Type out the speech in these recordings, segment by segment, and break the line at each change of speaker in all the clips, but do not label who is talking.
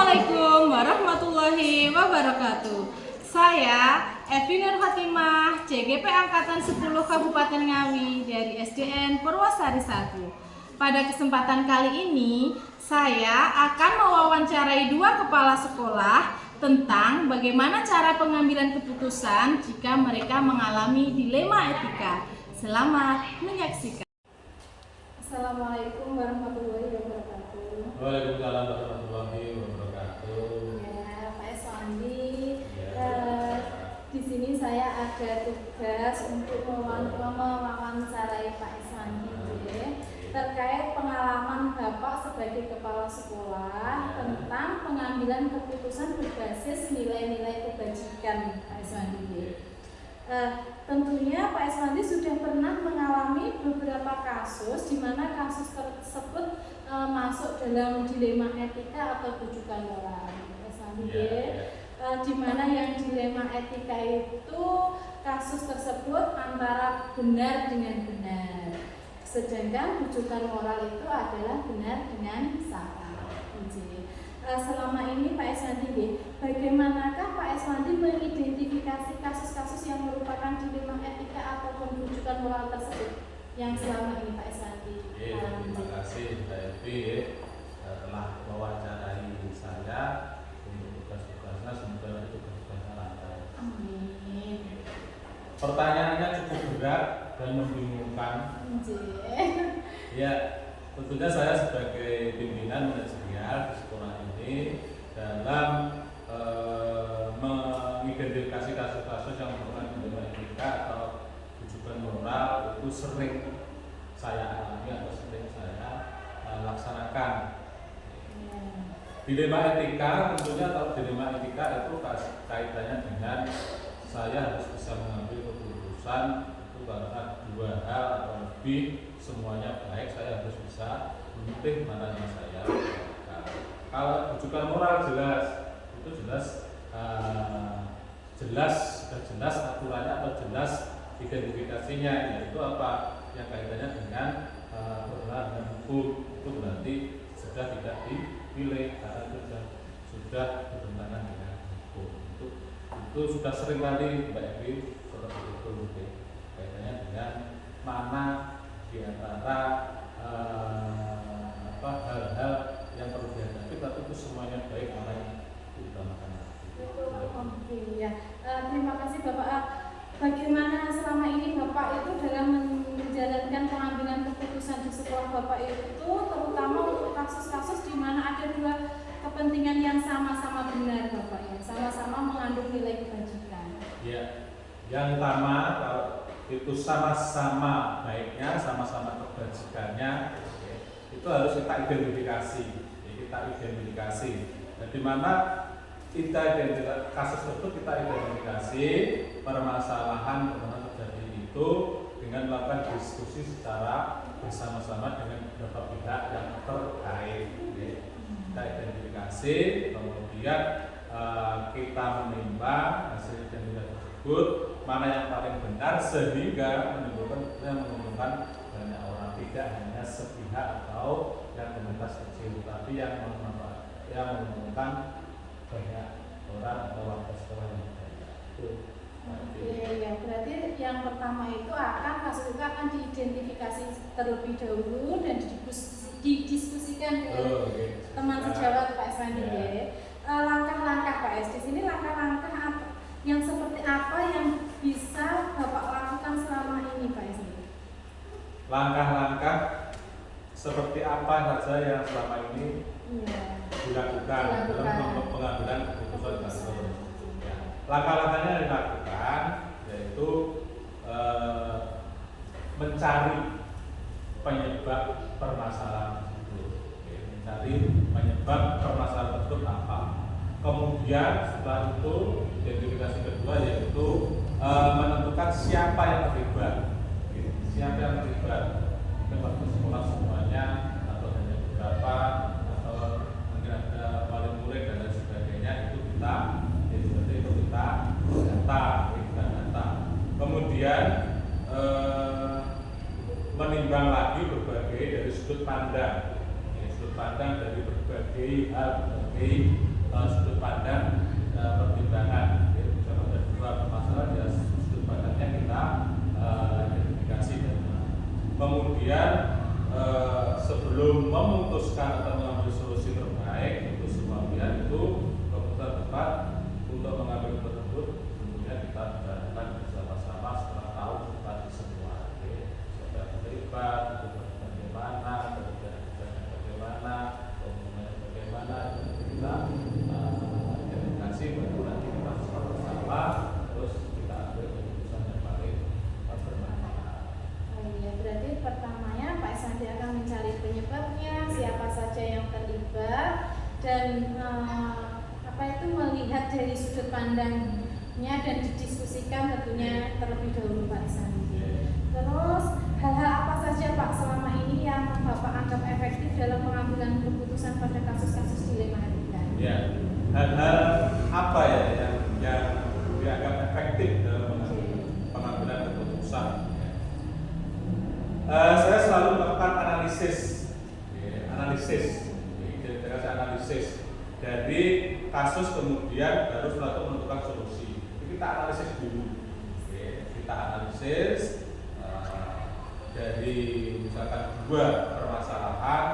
Assalamualaikum warahmatullahi wabarakatuh. Saya Evi Nur Fatimah, CGP Angkatan 10 Kabupaten Ngawi dari SDN Purwosari 1. Pada kesempatan kali ini, saya akan mewawancarai dua kepala sekolah tentang bagaimana cara pengambilan keputusan jika mereka mengalami dilema etika. Selamat menyaksikan. Assalamualaikum warahmatullahi wabarakatuh.
Waalaikumsalam warahmatullahi wabarakatuh.
Ya, Pak Eswandi, di sini saya ada tugas untuk mewawancarai Pak Eswandi terkait pengalaman Bapak sebagai kepala sekolah tentang pengambilan keputusan berbasis nilai-nilai kebajikan, Pak Eswandi. Tentunya Pak Eswandi sudah pernah mengalami beberapa kasus di mana kasus tersebut masuk dalam dilema etika atau rujukan moral, Pak Eswandi. Di mana yang dilema etika itu kasus tersebut antara benar dengan benar, sedangkan rujukan moral itu adalah benar dengan salah. Selama ini Pak Eswandi, bagaimanakah Pak Eswandi mengidentifikasi kasus-kasus yang merupakan dilema etika ataupun rujukan moral tersebut yang selama ini Pak Eswandi?
Terima kasih Mbak Evi telah mewawancarai saya untuk tugas-tugasnya, semoga itu tugas-tugasnya lancar.
Amin.
Pertanyaannya cukup berat dan membingungkan. Ya, tentunya saya sebagai pimpinan manajerial di sekolah ini dalam mengidentifikasi kasus-kasus yang merupakan dilema etika atau rujukan moral itu sering saya alami atau sering saya laksanakan. Dilema etika tentunya, atau dilema etika itu kaitannya dengan saya harus bisa mengambil keputusan itu karena dua hal atau lebih, semuanya baik, saya harus bisa memilih mana yang saya lakukan. Kalau rujukan moral jelas, itu sudah jelas aturannya atau jelas identifikasinya, yaitu apa yang kaitannya dengan berkenaan dengan hukum, itu berarti sudah tidak dipilih karena itu sudah bertentangan dengan hukum. Itu sudah sering kali Mbak Evi seperti itu, kaitannya dengan mana di antara hal-hal yang perlu dihadapi, tapi itu semuanya baik, mana yang diutamakan.
Ya. Terima kasih Bapak. Bagaimana selama ini Bapak itu dalam menjalankan pengambilan keputusan di sekolah Bapak itu, terutama untuk kasus-kasus di mana ada dua kepentingan yang sama-sama benar Bapak, yang sama-sama mengandung nilai kebajikan? Ya,
yang pertama kalau itu sama-sama baiknya, sama-sama kebajikannya, itu harus kita identifikasi. Nah, di mana kasus tersebut kita identifikasi permasalahan yang terjadi itu dengan melakukan diskusi secara bersama-sama dengan beberapa pihak yang terkait. Kita identifikasi, kemudian kita menimbang hasil identifikasi tersebut mana yang paling benar sehingga menguntungkan banyak orang, tidak hanya sepihak atau yang komunitas kecil, tapi yang menguntungkan banyak orang atau warga sekolah yang banyak.
Ya, berarti yang pertama itu kasus itu akan diidentifikasi terlebih dahulu dan didiskusikan dengan teman sejawat Pak Eswandi. Langkah-langkah Pak Es, di sini langkah-langkah yang seperti apa yang bisa Bapak lakukan selama ini Pak Es?
Langkah-langkah seperti apa saja yang selama ini dilakukan dalam pengambilan keputusan kasus. Langkah-langkahnya yang dilakukan yaitu mencari penyebab permasalahan tersebut. Mencari penyebab permasalahan tersebut apa. Kemudian setelah itu identifikasi kedua yaitu menentukan siapa yang terlibat. Siapa yang terlibat? Mungkin waktu sekolah semuanya atau hanya beberapa, atau mungkin ada wali murid dan lain sebagainya, itu kita data. Kemudian menimbang lagi berbagai dari sudut pandang dari berbagai hal, berbagai sudut pandang pertimbangan. Misalnya ada dua permasalahan, ya sudut pandangnya kita identifikasi. Kemudian sebelum memutuskan atau mengambil solusi terbaik untuk semua pihak, itu keputusan tepat untuk mengambil tersebut kemudian kita bicarakan bersama-sama setelah tahu tadi semua. Siapa yang terlibat, bagaimana, kebijakan bagaimana, komitmen bagaimana, kita identifikasi, baru nanti kita bersama-sama terus kita ambil keputusan yang paling bermanfaat.
Oh iya, berarti pertamanya Pak Sandi akan mencari penyebabnya, siapa saja yang terlibat, dan apa itu melihat dari sudut pandangnya dan didiskusikan tentunya terlebih dahulu Pak Sandi. Terus hal-hal apa saja Pak selama ini yang Bapak anggap efektif dalam pengambilan keputusan pada kasus-kasus dilema etika?
Ya, hal-hal apa ya yang dianggap efektif dalam pengambilan keputusan? Saya selalu melakukan analisis, jadi saya analisis dari kasus, kemudian baru setelah itu menentukan solusi. Jadi kita analisis dulu, kita analisis dari misalkan dua permasalahan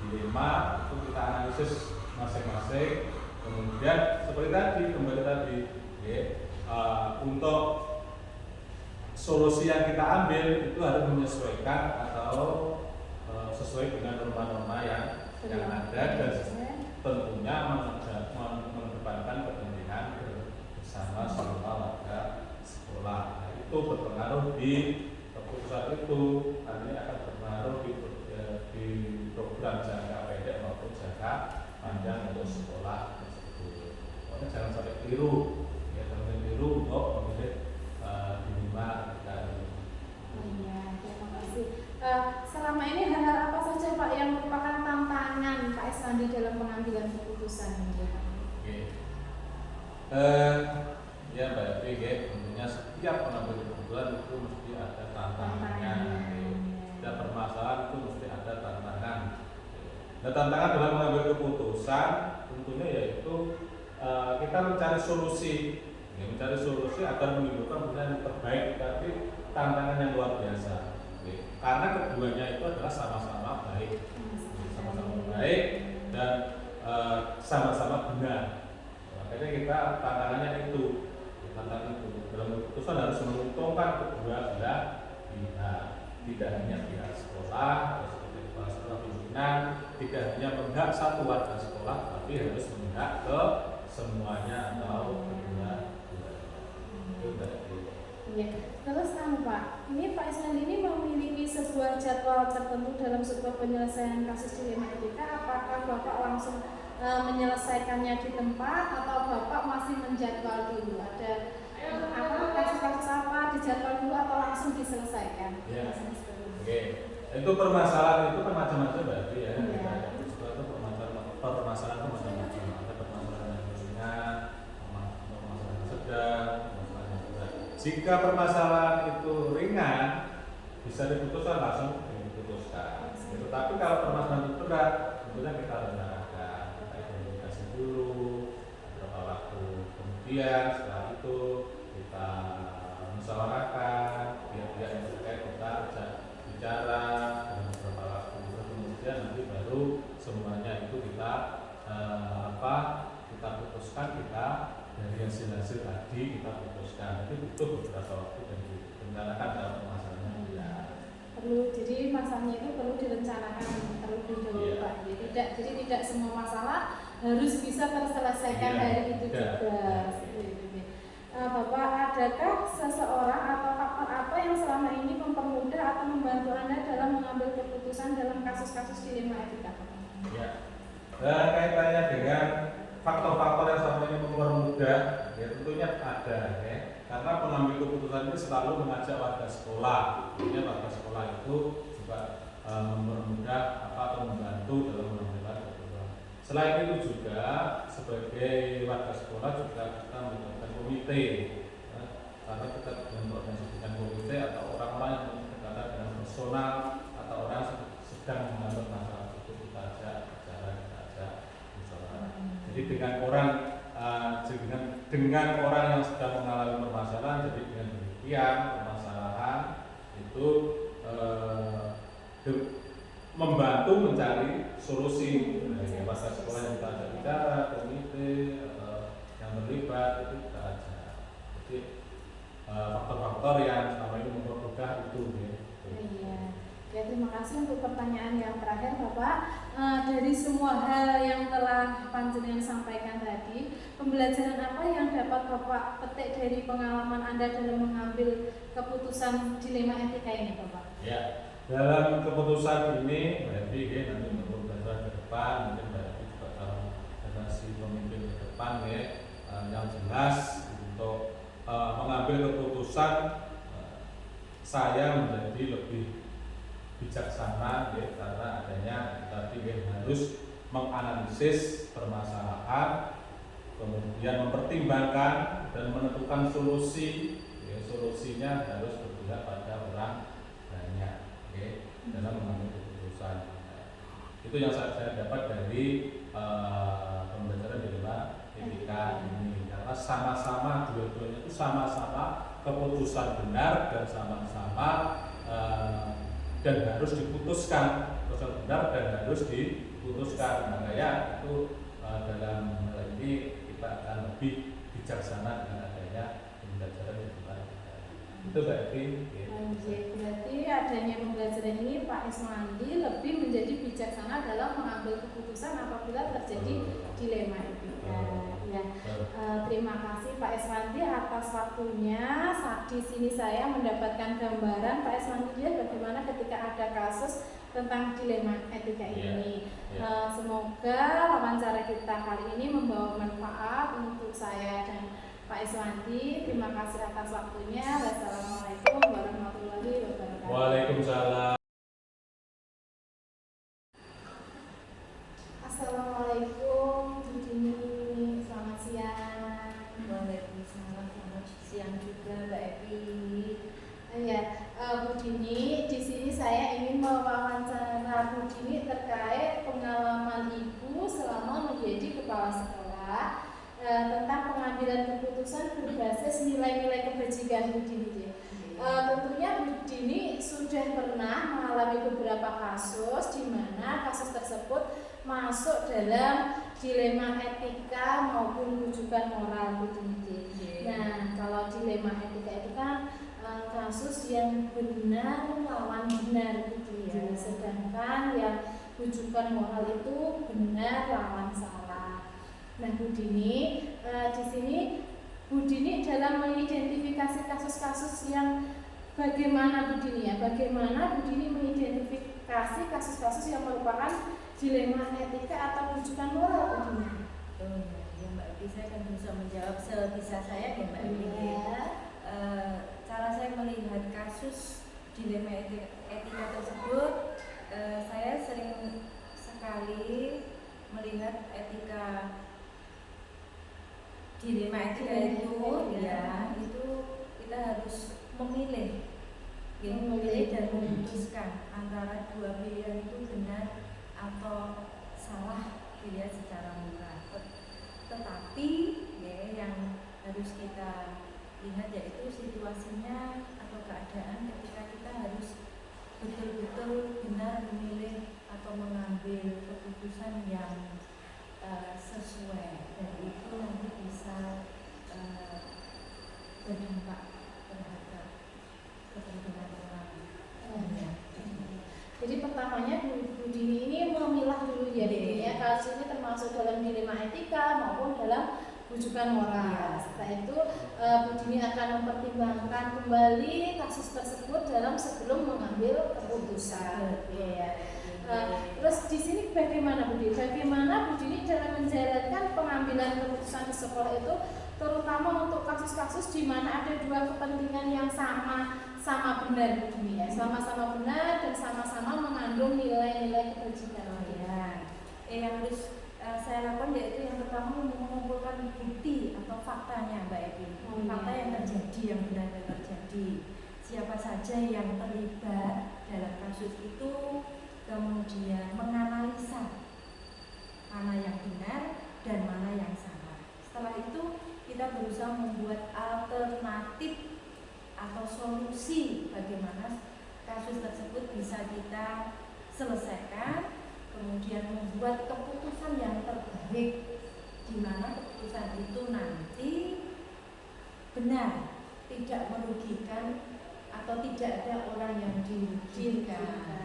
dilema, itu kita analisis masing-masing. Kemudian seperti tadi, kembali tadi, untuk solusi yang kita ambil itu harus menyesuaikan atau sesuai dengan norma-norma yang ada, dan tentunya mengedepankan kepentingan bersama semua warga sekolah. Nah, itu berpengaruh di keputusan itu, artinya akan berpengaruh di program jangka pendek maupun jangka panjang untuk sekolah tersebut. Pokoknya jangan sampai keliru, jangan sampai keliru untuk memilih dilema etika ini.
Oh iya, terima kasih. Selama ini hal-hal apa saja Pak yang merupakan tantangan Pak Sandi dalam pengambilan keputusan?
Oke. Ya Mbak Evi, tentunya setiap pengambil keputusan itu mesti ada tantangannya. Setiap permasalahan itu mesti ada tantangan. Nah, tantangan dalam mengambil keputusan tentunya yaitu kita mencari solusi, mencari solusi agar menimbulkan keputusan yang terbaik, tapi tantangan yang luar biasa. Karena keduanya itu adalah sama-sama baik, dan sama-sama benar. Makanya kita tantangannya itu, dalam keputusan harus menguntungkan kedua belah pihak, tidak hanya pihak sekolah, seperti kepala sekolah, pimpinan, tidak hanya memihak satu warga sekolah, tapi harus memihak ke semuanya atau kedua.
Iya. Terus Pak, ini Pak Sandi ini memiliki sebuah jadwal tertentu dalam sebuah penyelesaian kasus dilema etika. Apakah Bapak langsung menyelesaikannya di tempat atau Bapak masih menjadwal dulu? Ada kasus-kasus apa dijadwal dulu atau langsung diselesaikan?
Ya. Oke. Itu permasalahan itu kan macam-macam berarti ya. Itu permasalahan itu macam-macam. Ada permasalahan yang ringan, permasalahan yang sedang. Jika permasalahan itu ringan, bisa diputuskan langsung diputuskan. Tetapi kalau permasalahan itu berat, tentunya kita rencanakan, kita identifikasi dulu berapa waktu, kemudian setelah itu kita musyawarahkan, pihak-pihak yang terkait kita ajak bicara dengan beberapa waktu, kemudian nanti baru semuanya itu kita kita putuskan, kita dari hasil tadi kita putuskan. Itu butuh beberapa waktu dan direncanakan dalam pemasarannya. Ya.
Perlu, jadi masalahnya itu perlu direncanakan terlebih dahulu Pak. Jadi tidak semua masalah harus bisa terselesaikan hari itu juga. Bapak, adakah seseorang atau faktor apa yang selama ini mempermudah atau membantu Anda dalam mengambil keputusan dalam kasus-kasus dilema etika?
Ya. Kaitannya dengan faktor-faktor yang selama ini mempermudah, ya tentunya ada, ya. Karena pengambil keputusan ini selalu mengajak warga sekolah. Tentunya warga sekolah itu juga mempermudah atau membantu dalam mengambil keputusan. Selain itu juga sebagai warga sekolah juga kita membuat komite, ya. Karena kita dengan komite atau orang-orang yang berkaitan dengan personal atau orang yang sedang mengalami masalah itu kita ajak bicara, kita ajak musyawarah. Jadi dengan orang dengan orang yang sedang mengalami permasalahan, jadi dengan demikian permasalahan itu membantu mencari solusi. Nah, pas sekolah yang kita ajak bicara, komite yang terlibat itu kita ajak. Jadi faktor-faktor yang selama ini mempermudah itu.
Iya. Ya, terima kasih untuk pertanyaan yang terakhir Bapak. Dari semua hal yang telah Panjenengan sampaikan tadi, pembelajaran apa yang dapat Bapak petik dari pengalaman Anda dalam mengambil keputusan dilema etika ini Bapak?
Ya, dalam keputusan ini berarti nanti untuk pembelajaran ke depan mungkin berarti juga dalam generasi pemimpin ke depan yang jelas untuk mengambil keputusan saya menjadi lebih bijaksana karena adanya tadi harus menganalisis permasalahan, kemudian mempertimbangkan dan menentukan solusi. Solusinya harus berpihak pada orang banyak dalam mengambil keputusan. Itu yang saya dapat dari pembelajaran dilema etika ini, karena sama-sama dua-duanya itu sama-sama keputusan benar dan sama-sama dan harus diputuskan, keputusan benar dan harus diputuskan. Makanya itu dalam hal ini kita akan lebih bijaksana dengan adanya pembelajaran di depan. Itu berarti.
Berarti adanya pembelajaran ini Pak Iswandi lebih menjadi bijaksana dalam mengambil keputusan apabila terjadi dilema etika. Ya. Terima kasih Pak Iswandi atas waktunya. Di sini saya mendapatkan gambaran Pak Iswandi bagaimana ketika ada kasus tentang dilema etika ini. Semoga wawancara kita kali ini membawa manfaat untuk saya dan Pak Iswandi. Terima kasih atas waktunya. Wassalamualaikum warahmatullahi wabarakatuh.
Waalaikumsalam.
Assalamualaikum Bu Dini, selamat siang.
Waalaikumsalam, selamat siang juga Mbak Evi.
Bu Dini, di sini saya ingin mewawancara Bu Dini terkait pengalaman Ibu selama menjadi kepala sekolah tentang pengambilan keputusan berbasis nilai-nilai kebajikan Bu Dini. Tentunya Bu Dini sudah pernah mengalami beberapa kasus di mana kasus tersebut masuk dalam dilema etika maupun rujukan moral Bu Dini. Nah, kalau dilema etika itu kan kasus yang benar lawan benar gitu ya. Sedangkan yang rujukan moral itu benar lawan salah. Nah, Bu Dini, di sini Bu Dini dalam mengidentifikasi kasus-kasus yang bagaimana Bu Dini bagaimana Bu Dini mengidentifikasi kasus-kasus yang merupakan dilema etika atau rujukan moral Bu Dini?
Ya Mbak Evi, saya akan berusaha menjawab sebisa saya ya Mbak Evi. Cara saya melihat kasus dilema etika tersebut, saya sering sekali melihat dilema etika itu itu kita harus memilih dan memutuskan antara dua pilihan itu benar atau salah secara moral. Tetapi yang harus kita lihat yaitu situasinya atau keadaan ketika kita harus betul-betul benar memilih atau mengambil keputusan yang sesuai, dan itu nanti bisa berdampak terhadap kepentingan orang.
Jadi pertamanya Bu Dini ini memilah dulu ya, kasus ini termasuk dalam dilema etika maupun dalam rujukan moral. Setelah itu Bu Dini akan mempertimbangkan kembali kasus tersebut sebelum mengambil keputusan. Terus di sini bagaimana Bu Dini? Bagaimana Bu Dini dalam menjalankan pengambilan keputusan di sekolah itu, terutama untuk kasus-kasus di mana ada dua kepentingan yang sama benar Bu Dini sama-sama benar dan sama-sama mengandung nilai-nilai kebajikan.
Yang harus saya lakukan yaitu yang pertama mengumpulkan bukti atau faktanya Mbak Evi. Fakta yang terjadi, yang benar-benar terjadi, siapa saja yang terlibat dalam kasus itu, kemudian menganalisa mana yang benar dan mana kita berusaha membuat alternatif atau solusi bagaimana kasus tersebut bisa kita selesaikan, kemudian membuat keputusan yang terbaik, di mana keputusan itu nanti benar, tidak merugikan atau tidak ada orang yang dirugikan.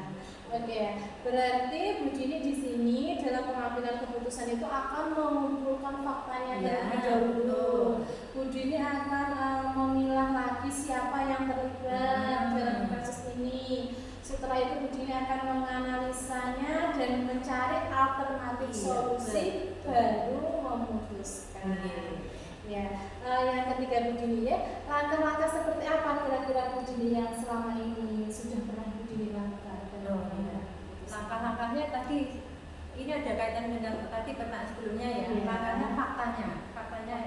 Oke, berarti Bu Dini di sini dalam pengambilan keputusan itu akan mengumpulkan faktanya terlebih dahulu. Bu Dini akan memilah lagi siapa yang terlibat dalam kasus ini. Setelah itu Bu Dini akan menganalisanya dan mencari alternatif solusi, baru memutuskan. Ya, yang ketiga Bu Dini ya, langkah-langkah seperti apa kira-kira Bu Dini yang selama ini sudah pernah Bu Dini lakukan?
Langkah-langkahnya tadi ini ada kaitan dengan tadi pertanyaan sebelumnya ya. Langkahnya faktanya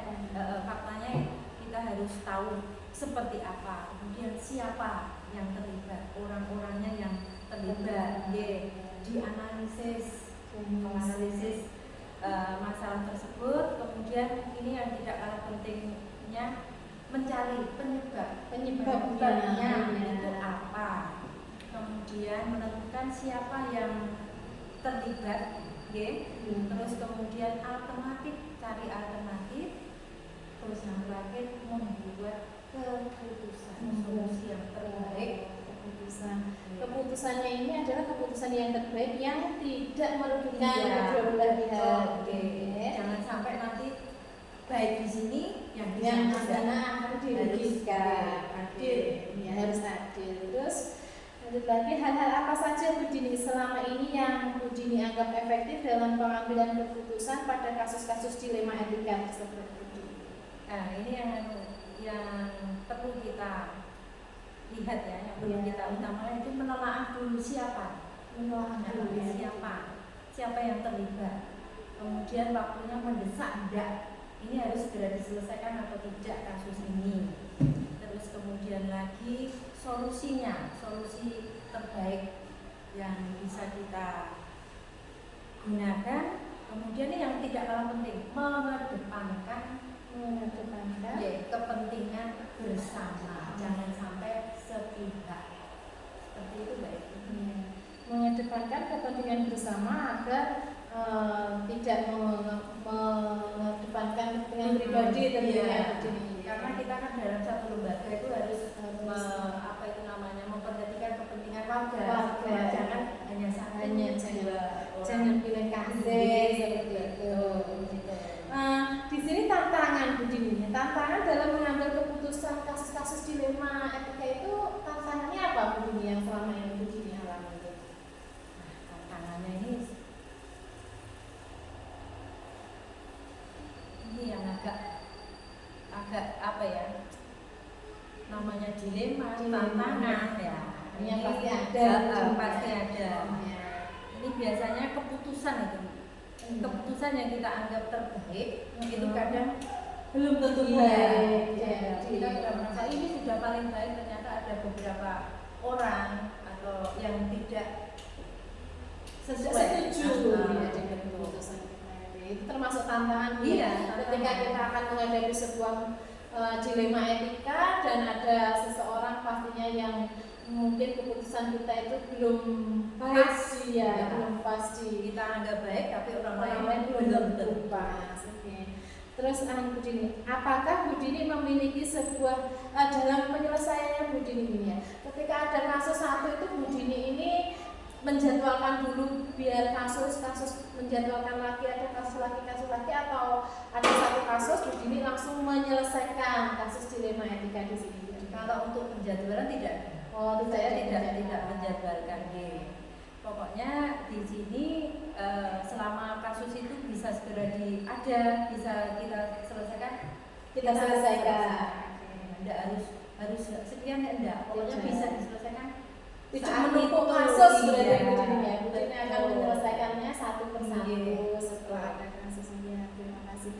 kita harus tahu seperti apa, kemudian siapa yang terlibat, orang-orangnya yang terlibat, dianalisis, menganalisis masalah tersebut. Kemudian ini yang tidak kalah pentingnya, mencari penyebabnya itu apa, kemudian menentukan siapa yang terlibat, terus kemudian cari alternatif, terus yang terakhir membuat keputusan solusi yang terbaik.
Keputusannya ini adalah keputusan yang terbaik yang tidak merugikan kedua belah pihak.
Jangan sampai nanti baik di sini yang di
sana akan dirugikan. Adil, ya harus adil. Terus lanjut lagi, hal-hal apa saja Bu Dini selama ini yang Bu Dini anggap efektif dalam pengambilan keputusan pada kasus-kasus dilema etika tersebut?
Nah, ini yang perlu kita lihat ya, yang perlu kita utamakan itu menelaah dulu siapa yang terlibat, kemudian waktunya mendesak enggak, ini harus segera diselesaikan atau tidak kasus ini. Terus kemudian lagi solusinya, solusi terbaik yang bisa kita gunakan. Kemudian ini yang tidak kalah penting, mengedepankan kepentingan bersama, jangan sampai sepihak. Seperti itu Mbak Eki.
Mengedepankan kepentingan bersama agar tidak mengedepankan kepentingan pribadi tentunya.
Karena kita kan dalam satu lembaga itu harus memperhatikan kepentingan warga. Jangan hanya
jangan pilih kasih seperti itu. Di sini tantangan Bu Dini, tantangan dalam mengambil keputusan kasus-kasus dilema etika itu, tantangannya apa Bu Dini yang selama ini Bu Dini alami?
Tantangannya ini yang agak apa ya, namanya dilema, tantangan ya.
Ini pasti ada.
Ini biasanya keputusan itu. Keputusan yang kita anggap terbaik itu kadang belum tentu baik. Kita sudah merasa ini sudah paling baik, ternyata ada beberapa orang atau yang tidak
setuju dengan keputusan kita. Itu termasuk tantangan ketika kita akan menghadapi sebuah dilema etika dan ada seseorang pastinya yang mungkin keputusan kita itu belum pasti belum pasti,
kita anggap baik tapi orang
lain belum pas. Terus Bu Dini, apakah Bu Dini memiliki sebuah dalam penyelesaiannya Bu Dini ini ya, ketika ada kasus satu itu Bu Dini ini menjadwalkan dulu biar kasus menjadwalkan lagi, ada kasus lagi, atau ada satu kasus Bu Dini langsung menyelesaikan kasus dilema etika di sini?
Kalau untuk penjadwalan tidak. Saya tidak menjadwalkan. Pokoknya di sini selama kasus itu bisa segera bisa kita selesaikan. Tidak harus sekian enggak. Pokoknya bisa diselesaikan.
Tidak menumpuk kasus berarti Bu Dini akan menyelesaikannya satu persatu setelah ada kasusnya. Terima kasih.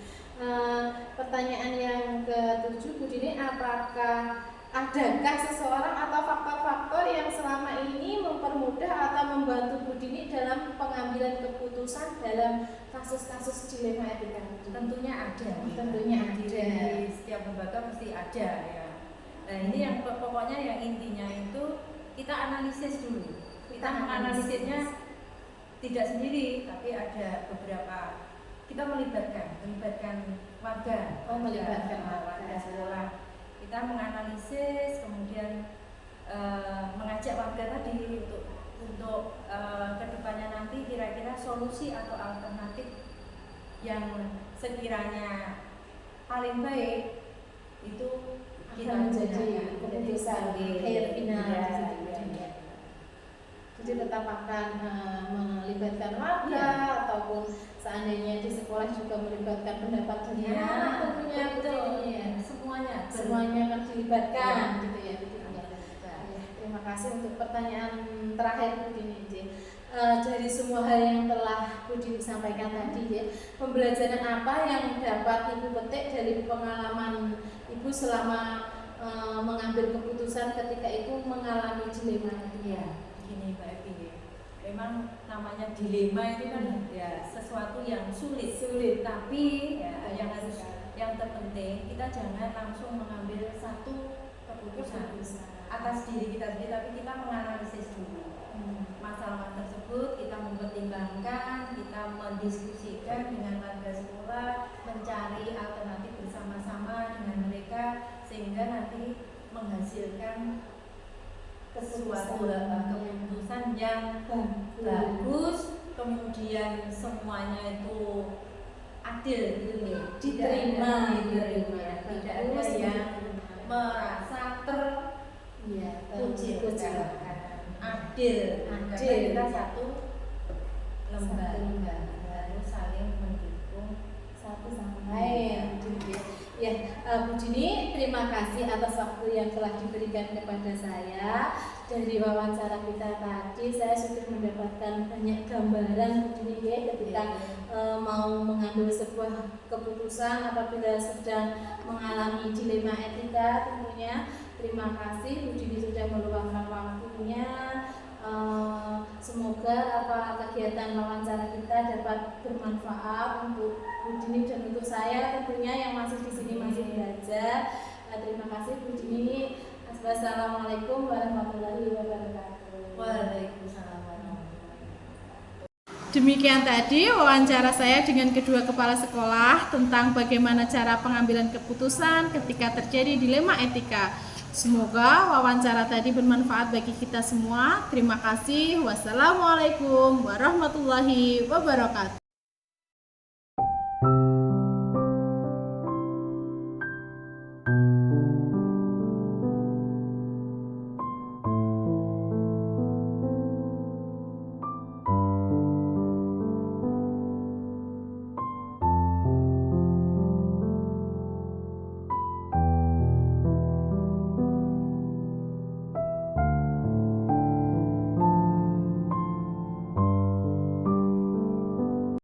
Pertanyaan yang ke-7 Bu Dini, apakah adakah seseorang atau faktor-faktor yang selama ini mempermudah atau membantu Bu Dini dalam pengambilan keputusan dalam kasus-kasus dilema etika?
Tentunya ada.
Tentunya
Di
ada.
setiap lembaga mesti ada ya. Nah ini yang pokoknya yang intinya itu kita analisis dulu. Kita menganalisisnya tidak sendiri, tapi ada beberapa kita melibatkan warga,
Melibatkan
warga sekolah. Kita menganalisis, kemudian mengajak warga tadi untuk kedepannya nanti kira-kira solusi atau alternatif yang sekiranya paling baik itu kita
Akan menjadi
gunakan.
keputusan akhir final.
Ya.
Jadi tetap akan melibatkan warga ataupun seandainya di sekolah juga melibatkan pendapat dari
Ya,
anak tentunya
betul.
ya.
Semuanya
Akan dilibatkan
Ya.
gitu ya.
Ya.
Ya, terima kasih untuk pertanyaan terakhir Bu Dini. Dari semua hal yang telah Bu Dini sampaikan tadi ya, pembelajaran apa yang dapat Ibu petik dari pengalaman Ibu selama mengambil keputusan ketika Ibu mengalami dilema itu?
Iya, begini Mbak Evi. Memang namanya dilema itu kan ya sesuatu yang sulit, tapi ya yang terpenting kita jangan langsung mengambil satu keputusan atas diri kita sendiri, tapi kita menganalisis dulu masalah tersebut, kita mempertimbangkan, kita mendiskusikan dengan warga sekolah, mencari alternatif bersama-sama dengan mereka sehingga nanti menghasilkan sesuatu keputusan yang bagus, kemudian semuanya itu adil gitu nih,
Diterima.
tidak ada yang merasa terkucilkan, adil, karena kita satu lembaga harus saling mendukung
satu sama lain. Ya, Bu Dini, terima kasih atas waktu yang telah diberikan kepada saya. Dari wawancara kita tadi, saya sudah mendapatkan banyak gambaran Bu Dini ya, ketika mau mengambil sebuah keputusan apabila sedang mengalami dilema etika tentunya. Terima kasih Bu Dini sudah meluangkan waktunya. Semoga kegiatan wawancara kita dapat bermanfaat untuk Bu Dini dan untuk saya tentunya yang masih di sini masih belajar. Terima kasih Bu Dini. Wassalamualaikum warahmatullahi wabarakatuh.
Waalaikumsalam warahmatullahi wabarakatuh.
Demikian tadi wawancara saya dengan kedua kepala sekolah tentang bagaimana cara pengambilan keputusan ketika terjadi dilema etika. Semoga wawancara tadi bermanfaat bagi kita semua. Terima kasih. Wassalamualaikum warahmatullahi wabarakatuh.